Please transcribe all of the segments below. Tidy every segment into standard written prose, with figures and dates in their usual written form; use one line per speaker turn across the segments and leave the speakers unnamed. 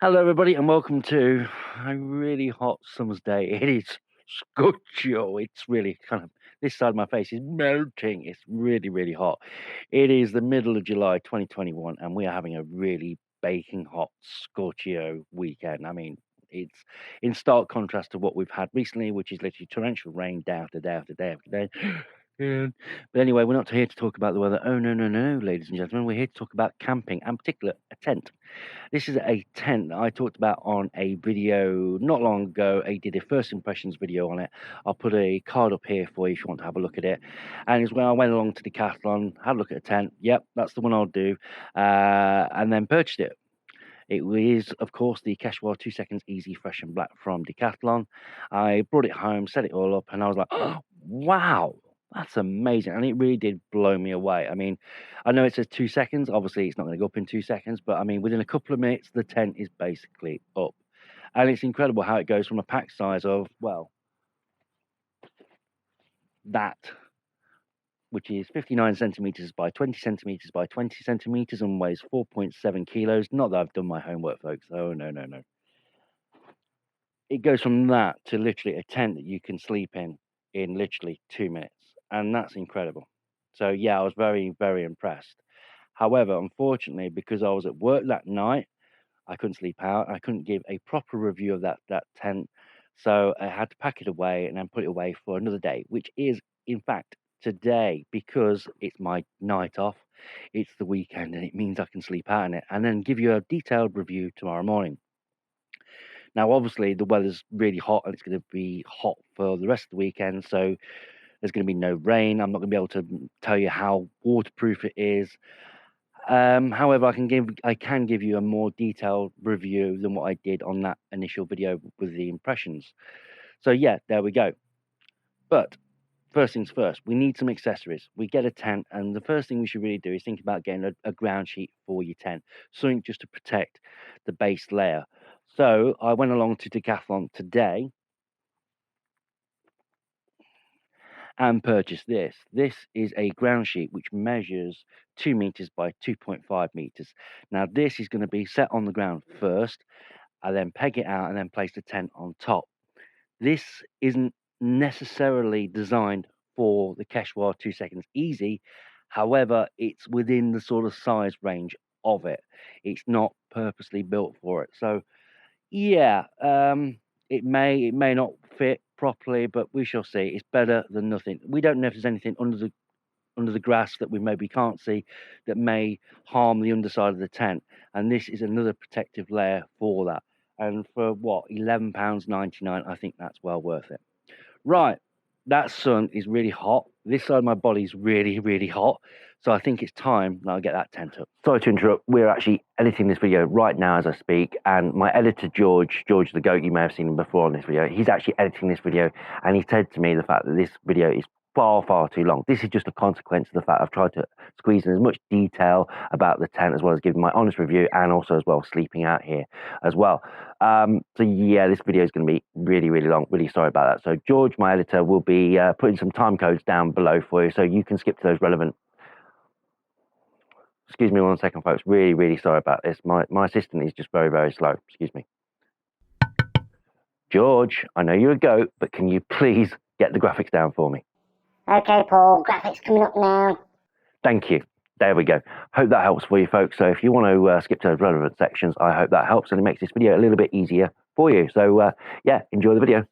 Hello, everybody, and welcome to a really hot summer's day. It is scorcho. It's really kind of this side of my face is melting. It's really, really hot. It is the middle of July 2021, and we are having a really baking hot scorchio weekend. I mean, it's in stark contrast to what we've had recently, which is literally torrential rain day after day after day after day. But anyway, we're not here to talk about the weather. Oh, no, no, no, ladies and gentlemen. We're here to talk about camping, and particular a tent. This is a tent that I talked about on a video not long ago. I did a first impressions video on it. I'll put a card up here for you if you want to have a look at it. And it's when I went along to Decathlon, had a look at a tent. Yep, that's the one I'll do. And then purchased it. It is, of course, the Quechua 2 Seconds Easy Fresh and Black from Decathlon. I brought it home, set it all up, and I was like, oh, wow, that's amazing. And it really did blow me away. I mean, I know it says 2 seconds. Obviously, it's not going to go up in 2 seconds, but I mean, within a couple of minutes, the tent is basically up. And it's incredible how it goes from a pack size of, well, that, which is 59 centimeters by 20 centimeters by 20 centimeters and weighs 4.7 kilos. Not that I've done my homework, folks. Oh, no, no, no. It goes from that to literally a tent that you can sleep in literally 2 minutes, and that's incredible. So yeah, I was very, very impressed. However, unfortunately, because I was at work that night, I couldn't sleep out. I couldn't give a proper review of that tent, so I had to pack it away and then put it away for another day, which is in fact today, because it's my night off. It's the weekend, and it means I can sleep out in it, and then give you a detailed review tomorrow morning. Now, obviously, the weather's really hot, and it's going to be hot for the rest of the weekend. So there's going to be no rain. I'm not going to be able to tell you how waterproof it is. However, I can give you a more detailed review than what I did on that initial video with the impressions. So yeah, there we go. But first things first, we need some accessories. We get a tent, and the first thing we should really do is think about getting a ground sheet for your tent, something just to protect the base layer. So I went along to Decathlon today and purchased this. This is a ground sheet which measures 2 meters by 2.5 meters. Now, this is going to be set on the ground first. I then peg it out and then place the tent on top. This isn't necessarily designed for the Quechua 2 Seconds Easy. However, it's within the sort of size range of it. It's not purposely built for it. So yeah, it may not fit properly, but we shall see. It's better than nothing. We don't know if there's anything under the grass that we maybe can't see that may harm the underside of the tent, and this is another protective layer for that. And for what, £11.99, I think that's well worth it. Right, that sun is really hot. This side of my body is really, really hot. So I think it's time that I get that tent up. Sorry to interrupt. We're actually editing this video right now as I speak. And my editor, George the Goat, you may have seen him before on this video. He's actually editing this video. And he said to me the fact that this video is far, far too long. This is just a consequence of the fact I've tried to squeeze in as much detail about the tent, as well as giving my honest review, and also as well sleeping out here as well. So yeah, this video is going to be really, really long. Really sorry about that. So George, my editor, will be putting some time codes down below for you, so you can skip to those relevant. Excuse me 1 second, folks. Really, really sorry about this. My assistant is just very, very slow. Excuse me. George, I know you're a goat, but can you please get the graphics down for me?
Okay, Paul, graphics coming up now.
Thank you. There we go. Hope that helps for you, folks. So if you want to skip to those relevant sections, I hope that helps, and it makes this video a little bit easier for you. So yeah, enjoy the video.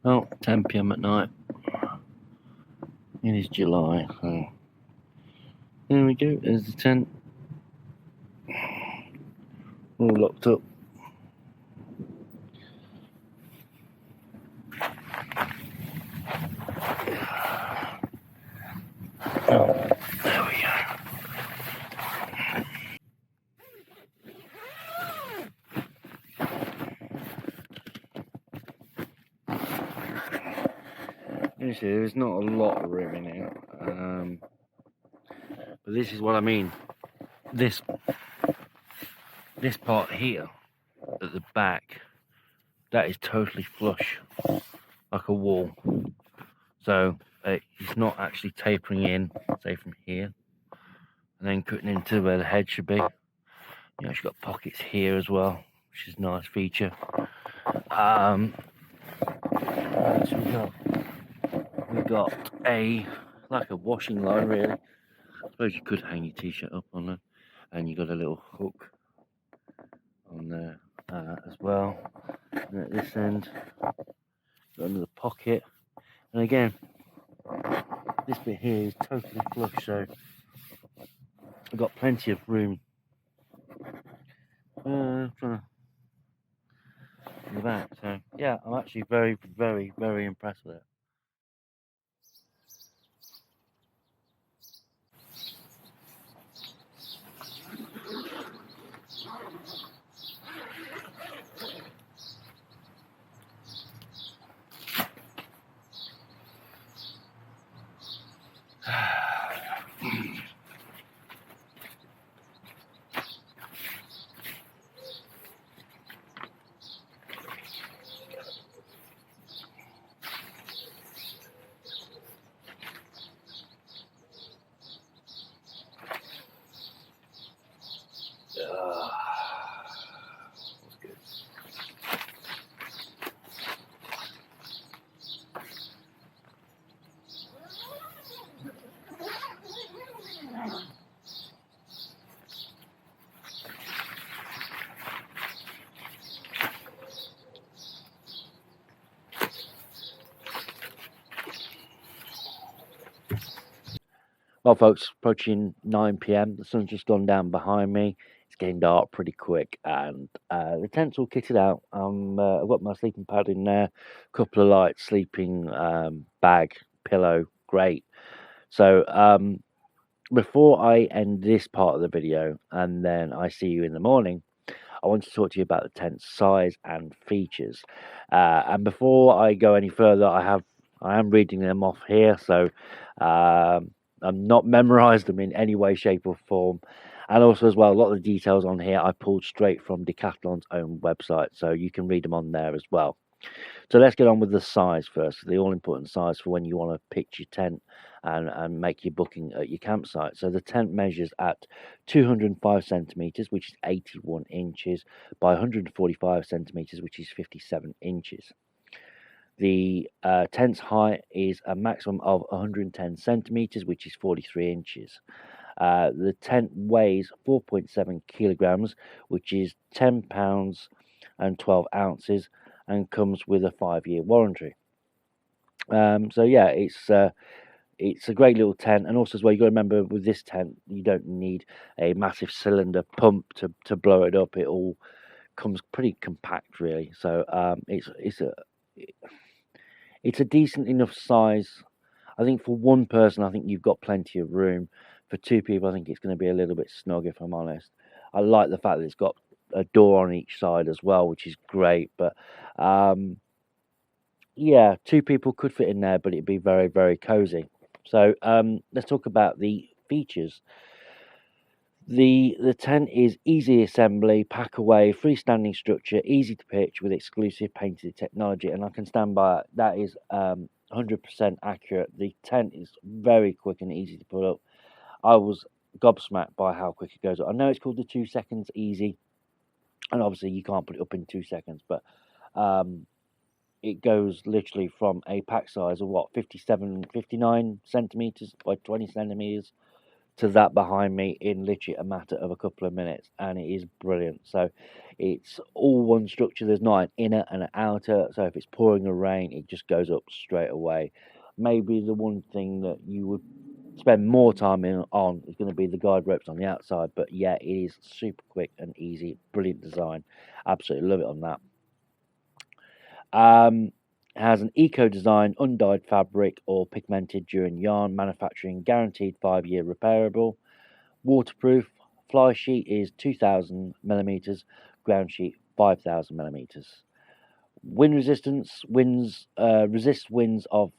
Well, 10 p.m. at night. It is July, so there we go. There's the tent, all locked up. Oh, there we go. You see, there's not a lot of room in here, but this is what I mean. This part here at the back, that is totally flush, like a wall. So it's not actually tapering in, say from here, and then cutting into where the head should be. You know, it's got pockets here as well, which is a nice feature. So we got a like a washing line, really. I suppose you could hang your t-shirt up on it, and you got a little hook on there as well. And at this end, got another pocket, and again, this bit here is totally flush, so I've got plenty of room. Trying to the back, so yeah, I'm actually very, very, very impressed with it. That's good. Well, folks, approaching 9 p.m. The sun's just gone down behind me. It's getting dark pretty quick, and the tent's all kitted out. I've got my sleeping pad in there, couple of lights, sleeping bag, pillow, great. So before I end this part of the video, and then I see you in the morning, I want to talk to you about the tent's size and features. And before I go any further, I am reading them off here, so I'm not memorized them in any way, shape, or form. And also, as well, a lot of the details on here I pulled straight from Decathlon's own website, so you can read them on there as well. So let's get on with the size first, the all-important size for when you want to pitch your tent and make your booking at your campsite. So the tent measures at 205 centimeters, which is 81 inches, by 145 centimeters, which is 57 inches. The tent's height is a maximum of 110 centimeters, which is 43 inches. The tent weighs 4.7 kilograms, which is 10 pounds and 12 ounces, and comes with a 5-year warranty. So yeah, it's a great little tent, and also as well, you got to remember with this tent, you don't need a massive cylinder pump to blow it up. It all comes pretty compact, really. So it's a decent enough size. I think for one person, I think you've got plenty of room. For two people, I think it's going to be a little bit snug, if I'm honest. I like the fact that it's got a door on each side as well, which is great. But yeah, two people could fit in there, but it'd be very, very cozy. So let's talk about the features. The tent is easy assembly, pack away, freestanding structure, easy to pitch with exclusive painted technology, and I can stand by it. That is 100% accurate. The tent is very quick and easy to put up. I was gobsmacked by how quick it goes up. I know it's called the 2 seconds easy, and obviously you can't put it up in 2 seconds, but it goes literally from a pack size of 59 centimeters by 20 centimeters to that behind me in literally a matter of a couple of minutes, and it is brilliant. So it's all one structure. There's not an inner and an outer, so if it's pouring a rain, it just goes up straight away. Maybe the one thing that you would spend more time on is going to be the guide ropes on the outside, but yeah, it is super quick and easy. Brilliant design, absolutely love it on that. Has an eco-design, undyed fabric or pigmented during yarn manufacturing, guaranteed 5-year repairable. Waterproof. Fly sheet is 2000 millimeters, ground sheet 5000 millimeters. Wind resistance. Resists winds of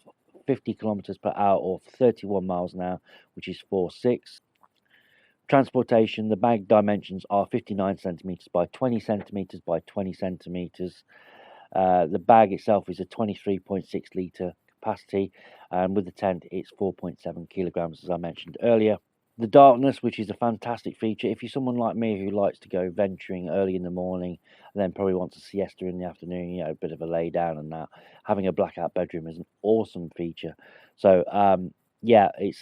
50 kilometers per hour or 31 miles an hour, which is 4.6. Transportation. The bag dimensions are 59 centimeters by 20 centimeters by 20 centimeters. The bag itself is a 23.6 litre capacity, and with the tent, it's 4.7 kilograms, as I mentioned earlier. The darkness, which is a fantastic feature. If you're someone like me who likes to go venturing early in the morning and then probably wants a siesta in the afternoon, you know, a bit of a lay down and that, having a blackout bedroom is an awesome feature. So, yeah, it's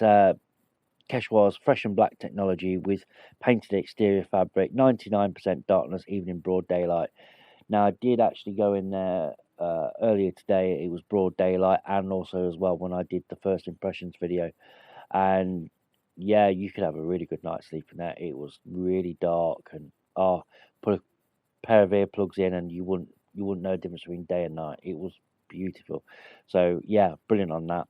Quechua's fresh and black technology with painted exterior fabric, 99% darkness, even in broad daylight. Now, I did actually go in there earlier today. It was broad daylight, and also as well when I did the first impressions video. And yeah, you could have a really good night's sleep in there. It was really dark, and put a pair of earplugs in, and you wouldn't know the difference between day and night. It was beautiful. So yeah, brilliant on that.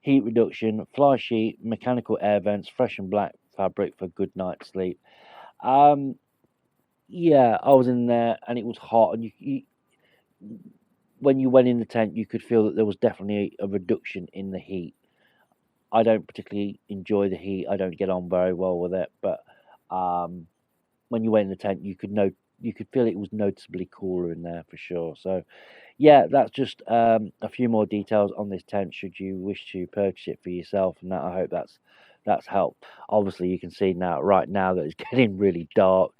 Heat reduction, fly sheet, mechanical air vents, fresh and black fabric for good night's sleep. Yeah, I was in there and it was hot, and when you went in the tent, you could feel that there was definitely a reduction in the heat. I don't particularly enjoy the heat. I don't get on very well with it, but when you went in the tent, you could feel it was noticeably cooler in there for sure. So yeah, that's just a few more details on this tent should you wish to purchase it for yourself, and that I hope that's helped. Obviously, you can see right now that it's getting really dark,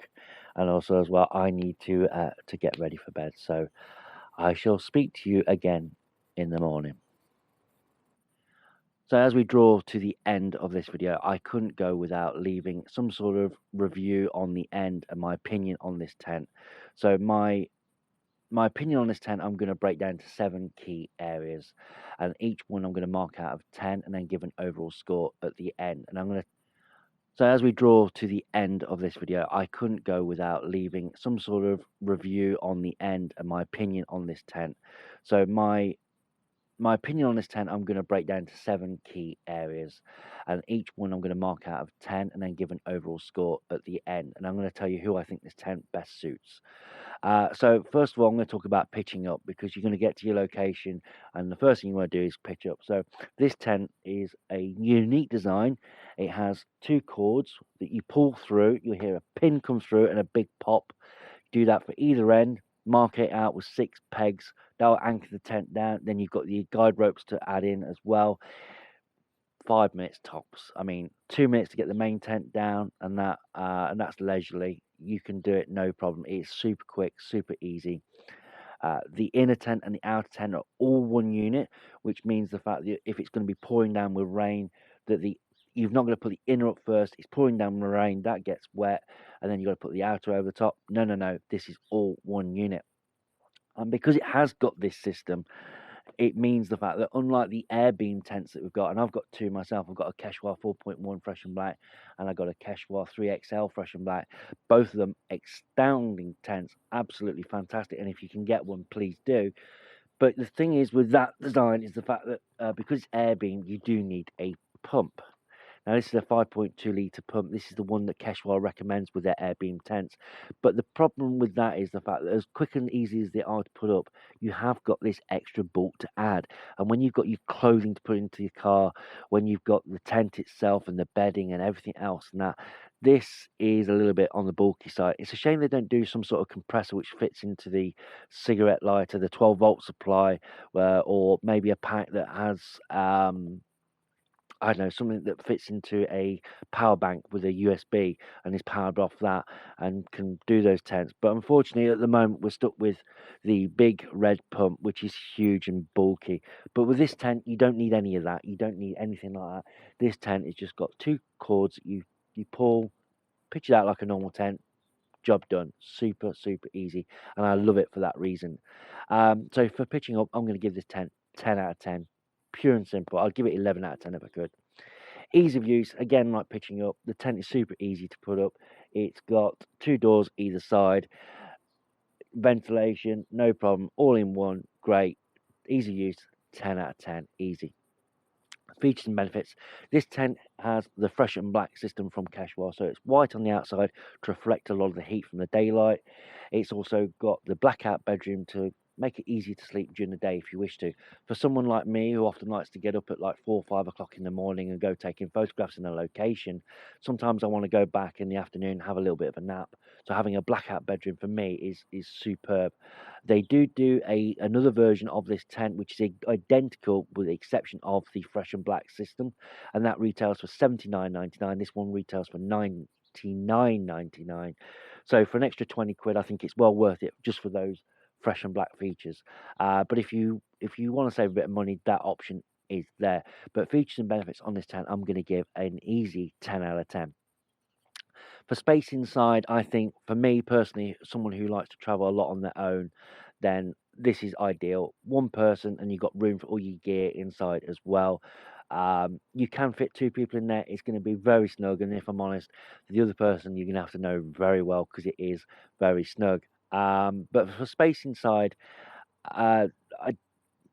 and also as well, I need to get ready for bed. So I shall speak to you again in the morning. So as we draw to the end of this video, I couldn't go without leaving some sort of review on the end and my opinion on this tent. So my opinion on this tent, I'm going to break down to 7 key areas, and each one I'm going to mark out of 10 and then give an overall score at the end. And so as we draw to the end of this video, I couldn't go without leaving some sort of review on the end and my opinion on this tent. So my opinion on this tent, I'm going to break down to 7 key areas, and each one I'm going to mark out of 10 and then give an overall score at the end. And I'm going to tell you who I think this tent best suits. So first of all, I'm going to talk about pitching up, because you're going to get to your location and the first thing you want to do is pitch up. So this tent is a unique design. It has 2 cords that you pull through. You'll hear a pin come through and a big pop. Do that for either end. Mark it out with 6 pegs. That'll anchor the tent down. Then you've got the guide ropes to add in as well. 5 minutes tops. I mean, 2 minutes to get the main tent down, and that's leisurely. You can do it no problem. It's super quick, super easy. The inner tent and the outer tent are all one unit, which means the fact that if it's going to be pouring down with rain, that you're not going to put the inner up first. It's pouring down with rain, that gets wet, and then you've got to put the outer over the top. No. This is all one unit. And because it has got this system, it means the fact that unlike the air beam tents that we've got, and I've got 2 myself, I've got a Quechua 4.1 fresh and black, and I've got a Quechua 3XL fresh and black. Both of them astounding tents, absolutely fantastic. And if you can get one, please do. But the thing is with that design is the fact that because it's air beam, you do need a pump. Now, this is a 5.2 litre pump. This is the one that Quechua recommends with their air beam tents. But the problem with that is the fact that as quick and easy as they are to put up, you have got this extra bulk to add. And when you've got your clothing to put into your car, when you've got the tent itself and the bedding and everything else, and that, this is a little bit on the bulky side. It's a shame they don't do some sort of compressor which fits into the cigarette lighter, the 12-volt supply, or maybe a pack that has I don't know, something that fits into a power bank with a USB and is powered off that and can do those tents. But unfortunately, at the moment, we're stuck with the big red pump, which is huge and bulky. But with this tent, you don't need any of that. You don't need anything like that. This tent has just got 2 cords that you you pull, pitch it out like a normal tent, job done. Super, super easy. And I love it for that reason. So for pitching up, I'm going to give this tent 10 out of 10. Pure and simple. I'd give it 11 out of 10 if I could. Ease of use, again, like pitching up. The tent is super easy to put up. It's got 2 doors either side. Ventilation, no problem. All in one, great. Easy use, 10 out of 10. Easy. Features and benefits. This tent has the fresh and black system from Quechua, so it's white on the outside to reflect a lot of the heat from the daylight. It's also got the blackout bedroom to make it easy to sleep during the day if you wish to. For someone like me who often likes to get up at like 4 or 5 o'clock in the morning and go taking photographs in a location, sometimes I want to go back in the afternoon and have a little bit of a nap. So having a blackout bedroom for me is superb. They do another version of this tent which is identical with the exception of the fresh and black system, and that retails for $79.99. This one retails for $99.99. So for an extra 20 quid, I think it's well worth it just for those fresh and black features. But if you want to save a bit of money, that option is there. But features and benefits on this tent, I'm going to give an easy 10 out of 10. For space inside, I think for me personally, someone who likes to travel a lot on their own, then this is ideal. One person, and you've got room for all your gear inside as well. You can fit 2 people in there. It's going to be very snug, and if I'm honest, the other person you're going to have to know very well because it is very snug. But for space inside, uh, I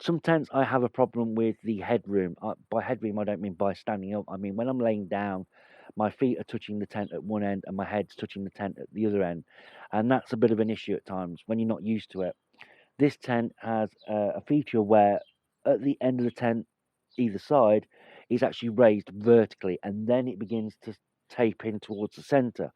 some tents I have a problem with the headroom. By headroom, I don't mean by standing up. I mean when I'm laying down, my feet are touching the tent at one end and my head's touching the tent at the other end, and that's a bit of an issue at times when you're not used to it. This tent has a feature where at the end of the tent, either side, is actually raised vertically, and then it begins to tape in towards the center.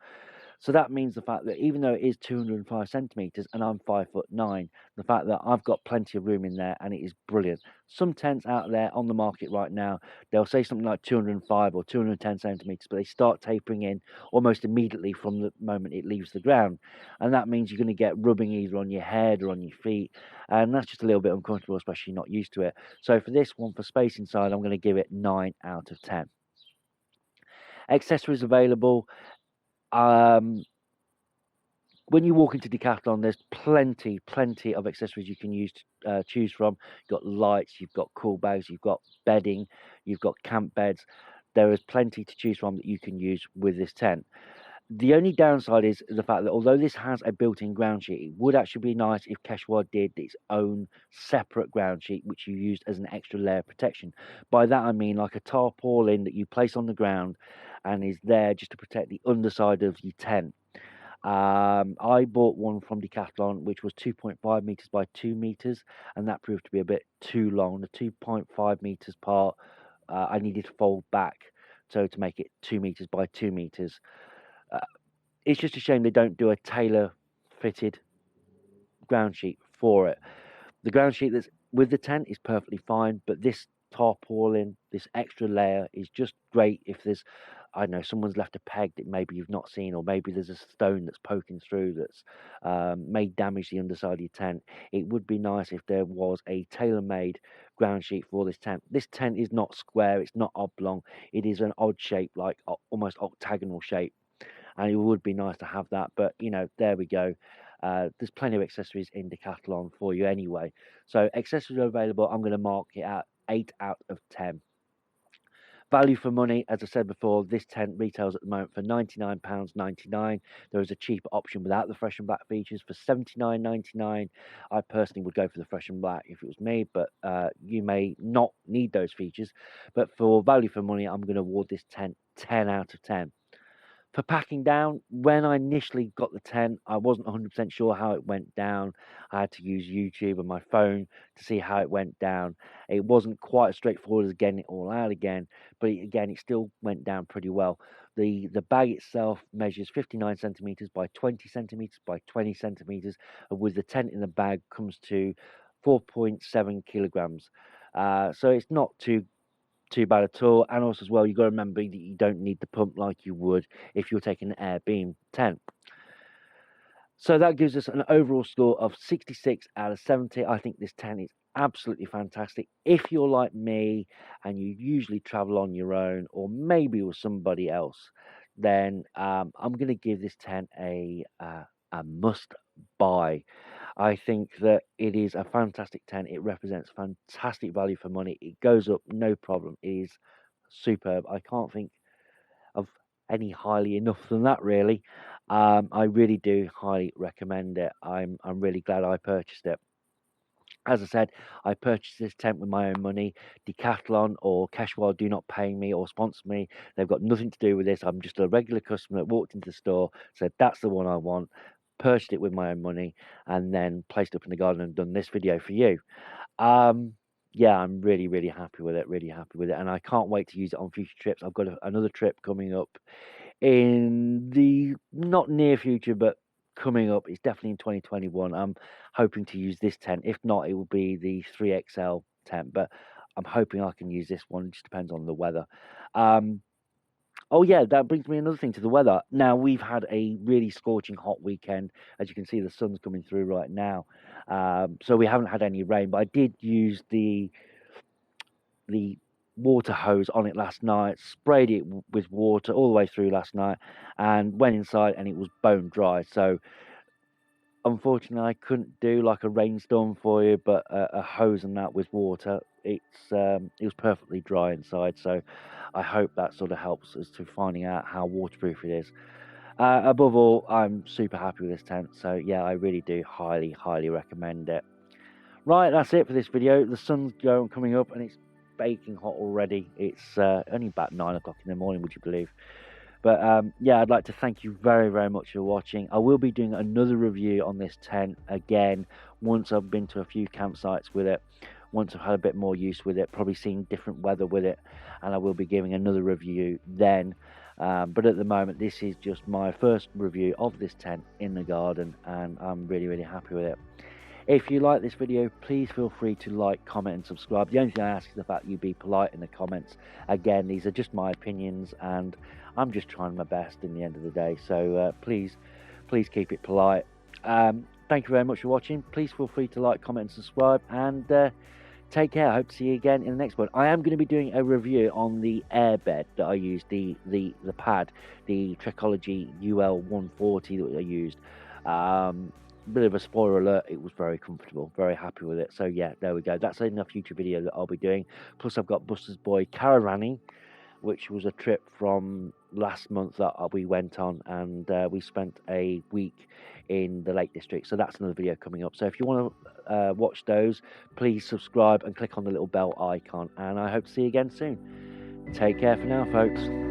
So that means the fact that even though it is 205 centimeters and I'm 5'9", the fact that I've got plenty of room in there and it is brilliant. Some tents out there on the market right now, they'll say something like 205 or 210 centimeters, but they start tapering in almost immediately from the moment it leaves the ground. And that means you're going to get rubbing either on your head or on your feet. And that's just a little bit uncomfortable, especially not used to it. So for this one, for space inside, I'm going to give it 9 out of 10. Accessories available. When you walk into Decathlon, there's plenty of accessories you can use to choose from. You've got lights, you've got cool bags, you've got bedding, you've got camp beds. There is plenty to choose from that you can use with this tent. The only downside is the fact that although this has a built-in ground sheet, it would actually be nice if Quechua did its own separate ground sheet, which you used as an extra layer of protection. By that I mean like a tarpaulin that you place on the ground and is there just to protect the underside of your tent. I bought one from Decathlon, which was 2.5 meters by 2 meters, and that proved to be a bit too long. The 2.5 meters part, I needed to fold back, so to make it 2 meters by 2 meters. It's just a shame they don't do a tailor-fitted ground sheet for it. The ground sheet that's with the tent is perfectly fine, but this tarpaulin, this extra layer, is just great if there's, I don't know, someone's left a peg that maybe you've not seen, or maybe there's a stone that's poking through that's may damage the underside of your tent. It would be nice if there was a tailor-made ground sheet for this tent. This tent is not square, it's not oblong, it is an odd shape, like almost octagonal shape, and it would be nice to have that, but you know, there we go. There's plenty of accessories in Decathlon for you anyway. So accessories are available. I'm going to mark it at 8 out of 10. Value for money, as I said before, this tent retails at the moment for £99.99. There is a cheaper option without the fresh and black features for £79.99. I personally would go for the fresh and black if it was me, but you may not need those features. But for value for money, I'm going to award this tent 10 out of 10. For packing down, when I initially got the tent, I wasn't 100% sure how it went down. I had to use YouTube and my phone to see how it went down. It wasn't quite as straightforward as getting it all out again, but again, it still went down pretty well. The bag itself measures 59 centimeters by 20 centimeters by 20 centimeters, and with the tent in the bag comes to 4.7 kilograms. So it's not too bad at all. And also as well, you've got to remember that you don't need the pump like you would if you're taking an air beam tent. So that gives us an overall score of 66 out of 70. I think this tent is absolutely fantastic. If you're like me and you usually travel on your own or maybe with somebody else, then I'm going to give this tent a must buy. I think that it is a fantastic tent. It represents fantastic value for money. It goes up no problem. It is superb. I can't think of any highly enough than that, really. I really do highly recommend it. I'm really glad I purchased it. As I said, I purchased this tent with my own money. Decathlon or Quechua do not pay me or sponsor me. They've got nothing to do with this. I'm just a regular customer that walked into the store, said that's the one I want, purchased it with my own money, and then placed up in the garden and done this video for you. Yeah, I'm really, really happy with it. Really happy with it, and I can't wait to use it on future trips. I've got another trip coming up in the not near future, but coming up. It's definitely in 2021. I'm hoping to use this tent. If not, it will be the 3XL tent, but I'm hoping I can use this one. It just depends on the weather. Oh yeah, that brings me another thing to the weather. Now we've had a really scorching hot weekend. As you can see, the sun's coming through right now. So we haven't had any rain, but I did use the water hose on it last night, sprayed it with water all the way through last night, and went inside and it was bone dry. So unfortunately I couldn't do like a rainstorm for you, but a hose and that with water, it was perfectly dry inside. So I hope that sort of helps as to finding out how waterproof it is. Above all, I'm super happy with this tent, so yeah, I really do highly recommend it. Right, that's it for this video. The sun's coming up and it's baking hot already. It's only about 9 o'clock in the morning, would you believe? But yeah, I'd like to thank you very much for watching. I will be doing another review on this tent again once I've been to a few campsites with it, once I've had a bit more use with it, probably seen different weather with it, and I will be giving another review then. But at the moment, this is just my first review of this tent in the garden, and I'm really happy with it. If you like this video, please feel free to like, comment and subscribe. The only thing I ask is the fact you be polite in the comments. Again, these are just my opinions and I'm just trying my best in the end of the day. So please keep it polite. Thank you very much for watching. Please feel free to like, comment and subscribe, and take care. I hope to see you again in the next one. I am going to be doing a review on the airbed that I used, the pad, the Trekology UL 140 that I used. Bit of a spoiler alert, it was very comfortable, very happy with it. So yeah, there we go. That's in a future video that I'll be doing. Plus I've got Buster's Boy caravanning, which was a trip from last month that we went on, and we spent a week in the Lake District. So that's another video coming up. So if you want to watch those, please subscribe and click on the little bell icon, and I hope to see you again soon. Take care for now, folks.